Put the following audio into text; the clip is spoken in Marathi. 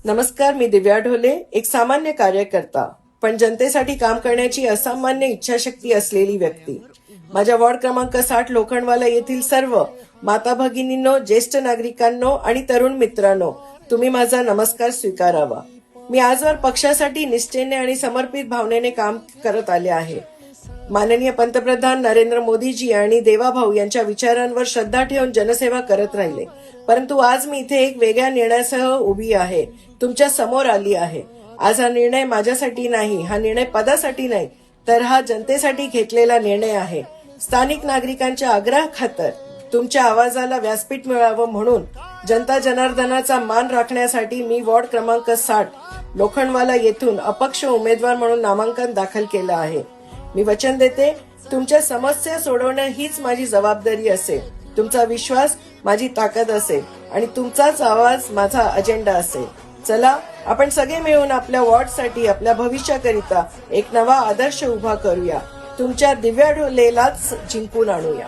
नमस्कार, मी दिव्या ढोले, एक सामान्य कार्यकर्ता पण जनतेसाठी काम करण्याची असामान्य इच्छाशक्ती असलेली व्यक्ती. माझ्या वॉर्ड क्रमांक 60 लोखंडवाला येथील सर्व माता भगिनींनो, ज्येष्ठ नागरिकांनो आणि तरुण मित्रांनो, तुम्ही माझा नमस्कार स्वीकारावा. मी आजवर पक्षासाठी निष्ठेने आणि समर्पित भावनेने काम करत आले आहे. माननीय पंतप्रधान नरेंद्र मोदीजी आणि देवाभाऊ यांच्या विचारांवर श्रद्धा ठेवून जनसेवा करत राहिले. परंतु आज मी इथे एक वेगळ्या निर्णयासह उभी आहे, तुमच्या समोर आली आहे. आज हा निर्णय माझ्यासाठी नाही, हा निर्णय पदासाठी नाही, तर हा जनतेसाठी घेतलेला निर्णय आहे. स्थानिक नागरिकांच्या आग्रहाखातर तुमच्या आवाजाला व्यासपीठ मिळावं म्हणून जनता जनार्दनाचा मान राखण्यासाठी मी वॉर्ड क्रमांक 60 लोखंडवाला येथून अपक्ष उमेदवार म्हणून नामांकन दाखल केलं आहे. मी वचन देते, तुमच्या समस्या सोडवणं हीच माझी जबाबदारी असेल. तुमचा विश्वास माझी ताकद असेल आणि तुमचाच आवाज माझा अजेंडा असेल. चला, आपण सगळे मिळून आपल्या वॉर्डसाठी, आपल्या भविष्याकरिता एक नवा आदर्श उभा करूया. तुमच्या दिव्या ढोलेलाच जिंकून आणूया.